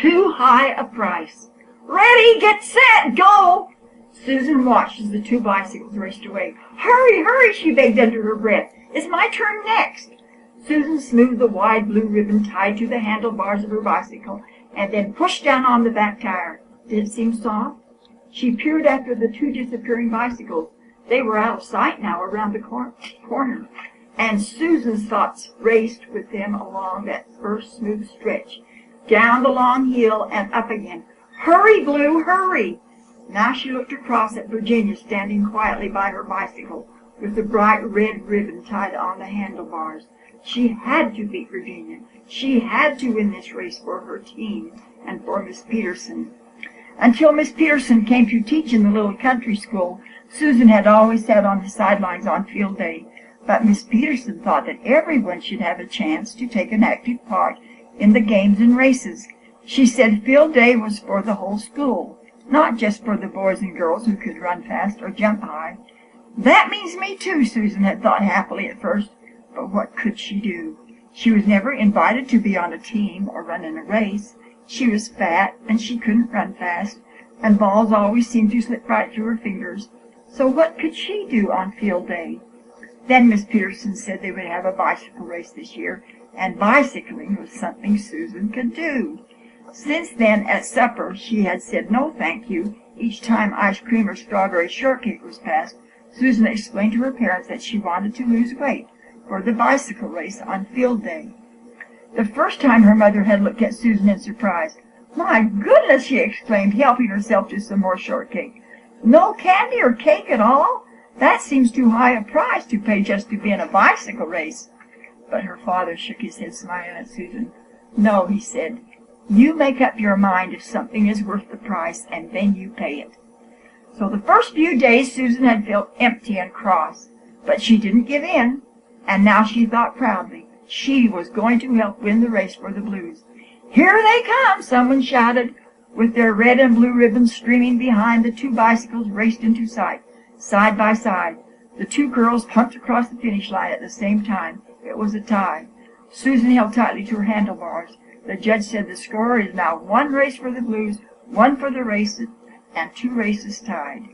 too high a price. Ready, get set, go! Susan watched as the two bicycles raced away. Hurry, hurry, she begged under her breath. It's my turn next. Susan smoothed the wide blue ribbon tied to the handlebars of her bicycle and then pushed down on the back tire. Did it seem soft? She peered after the two disappearing bicycles. They were out of sight now around the corner, and Susan's thoughts raced with them along that first smooth stretch, down the long hill and up again. Hurry, Blue, hurry! Now she looked across at Virginia standing quietly by her bicycle with the bright red ribbon tied on the handlebars. She had to beat Virginia. She had to win this race for her team and for Miss Peterson. Until Miss Peterson came to teach in the little country school, Susan had always sat on the sidelines on field day. But Miss Peterson thought that everyone should have a chance to take an active part in the games and races. She said field day was for the whole school, not just for the boys and girls who could run fast or jump high. That means me too, Susan had thought happily at first, but what could she do? She was never invited to be on a team or run in a race. She was fat, and she couldn't run fast, and balls always seemed to slip right through her fingers. So what could she do on field day? Then Miss Peterson said they would have a bicycle race this year, and bicycling was something Susan could do. Since then, at supper, she had said no thank you each time ice cream or strawberry shortcake was passed. Susan explained to her parents that she wanted to lose weight for the bicycle race on field day. The first time her mother had looked at Susan in surprise. My goodness, she exclaimed, helping herself to some more shortcake. No candy or cake at all? That seems too high a price to pay just to be in a bicycle race. But her father shook his head, smiling at Susan. No, he said. You make up your mind if something is worth the price, and then you pay it. So the first few days Susan had felt empty and cross, but she didn't give in, and now she thought proudly she was going to help win the race for the Blues. Here they come, someone shouted. With their red and blue ribbons streaming behind, the two bicycles raced into sight, side by side. The two girls pumped across the finish line at the same time. It was a tie. Susan held tightly to her handlebars. The judge said the score is now 1 race for the Blues, 1 for the races, and 2 races tied.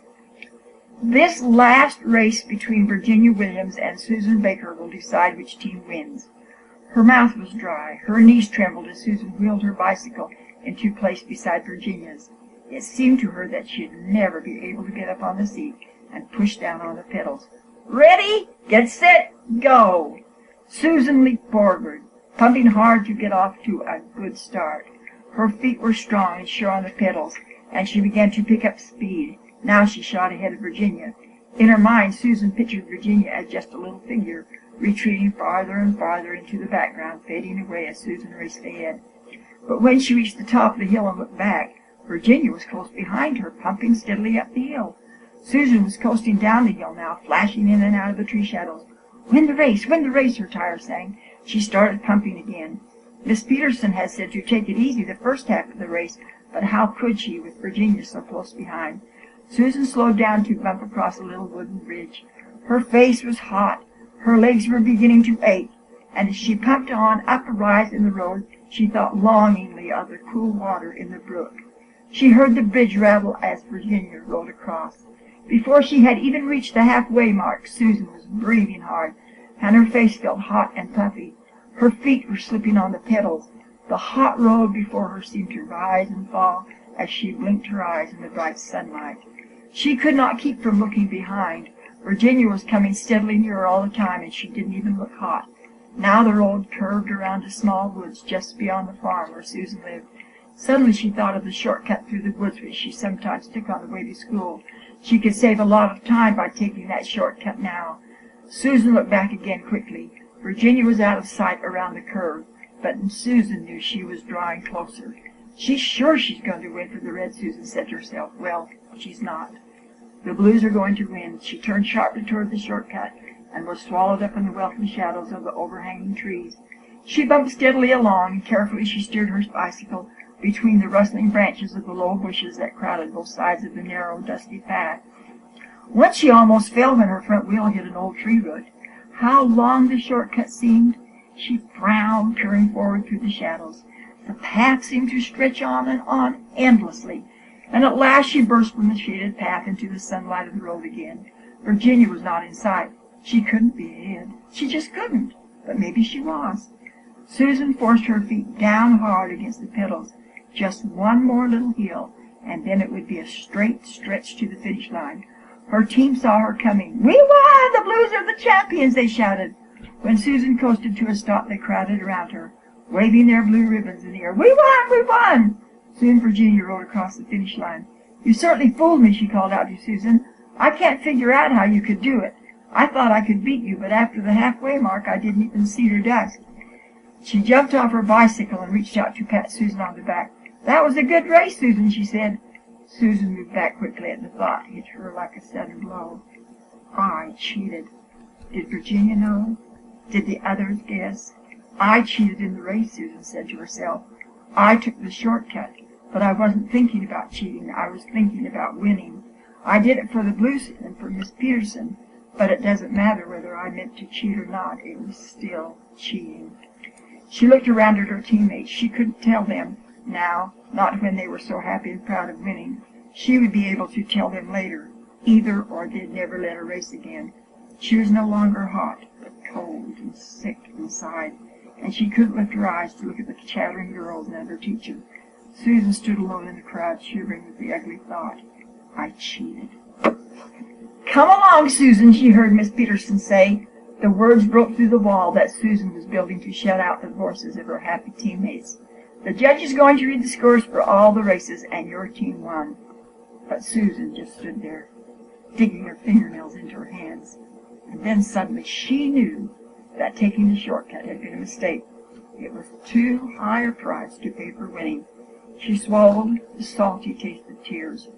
This last race between Virginia Williams and Susan Baker will decide which team wins. Her mouth was dry. Her knees trembled as Susan wheeled her bicycle into place beside Virginia's. It seemed to her that she'd never be able to get up on the seat and push down on the pedals. Ready, get set, go! Susan leaped forward, pumping hard to get off to a good start. Her feet were strong and sure on the pedals, and she began to pick up speed. Now she shot ahead of Virginia. In her mind, Susan pictured Virginia as just a little figure, retreating farther and farther into the background, fading away as Susan raced ahead. But when she reached the top of the hill and looked back, Virginia was close behind her, pumping steadily up the hill. Susan was coasting down the hill now, flashing in and out of the tree shadows. Win the race, her tire sang. She started pumping again. Miss Peterson had said to take it easy the first half of the race, but how could she with Virginia so close behind? Susan slowed down to bump across a little wooden bridge. Her face was hot. Her legs were beginning to ache, and as she pumped on up a rise in the road, she thought longingly of the cool water in the brook. She heard the bridge rattle as Virginia rode across. Before she had even reached the halfway mark, Susan was breathing hard, and her face felt hot and puffy. Her feet were slipping on the pedals. The hot road before her seemed to rise and fall as she blinked her eyes in the bright sunlight. She could not keep from looking behind. Virginia was coming steadily nearer all the time, and she didn't even look hot. Now the road curved around a small woods just beyond the farm where Susan lived. Suddenly she thought of the shortcut through the woods which she sometimes took on the way to school. She could save a lot of time by taking that shortcut now. Susan looked back again quickly. Virginia was out of sight around the curve, but Susan knew she was drawing closer. She's sure she's going to win for the Red, Susan said to herself. Well, she's not. The Blues are going to win. She turned sharply toward the shortcut and was swallowed up in the welcome shadows of the overhanging trees. She bumped steadily along, and carefully she steered her bicycle between the rustling branches of the low bushes that crowded both sides of the narrow, dusty path. Once she almost fell when her front wheel hit an old tree root. How long the shortcut seemed! She frowned, peering forward through the shadows. The path seemed to stretch on and on endlessly, and at last she burst from the shaded path into the sunlight of the road again. Virginia was not in sight. She couldn't be ahead. She just couldn't. But maybe she was. Susan forced her feet down hard against the pedals. Just one more little hill, and then it would be a straight stretch to the finish line. Her team saw her coming. "We won! The Blues are the champions!" they shouted. When Susan coasted to a stop, they crowded around her, waving their blue ribbons in the air. "We won! We won!" Soon Virginia rode across the finish line. "You certainly fooled me," she called out to Susan. "I can't figure out how you could do it. I thought I could beat you, but after the halfway mark I didn't even see her dust." She jumped off her bicycle and reached out to pat Susan on the back. "That was a good race, Susan," she said. Susan moved back quickly at the thought. Hit her like a sudden blow. I cheated. Did Virginia know? Did the others guess? "I cheated in the race," Susan said to herself. "I took the shortcut, but I wasn't thinking about cheating. I was thinking about winning. I did it for the Blues and for Miss Peterson, but it doesn't matter whether I meant to cheat or not. It was still cheating." She looked around at her teammates. She couldn't tell them now, not when they were so happy and proud of winning. She would be able to tell them later. Either or they'd never let her race again. She was no longer hot, but cold and sick inside, and she couldn't lift her eyes to look at the chattering girls and her teacher. Susan stood alone in the crowd, shivering with the ugly thought. I cheated. "Come along, Susan," she heard Miss Peterson say. The words broke through the wall that Susan was building to shut out the voices of her happy teammates. "The judge is going to read the scores for all the races, and your team won." But Susan just stood there, digging her fingernails into her hands. And then suddenly she knew that taking the shortcut had been a mistake. It was too high a price to pay for winning. She swallowed the salty taste of tears.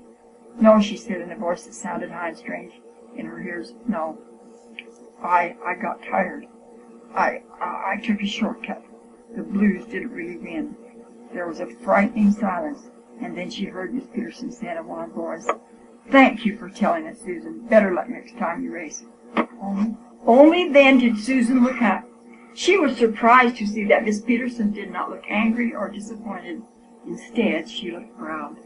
"No," she said in a voice that sounded high and strange in her ears. "No. I got tired. I took a shortcut. The Blues didn't really win." There was a frightening silence, and then she heard Miss Peterson say in a wan voice, "Thank you for telling us, Susan. Better luck next time you race." Only then did Susan look up. She was surprised to see that Miss Peterson did not look angry or disappointed. Instead, she looked proud.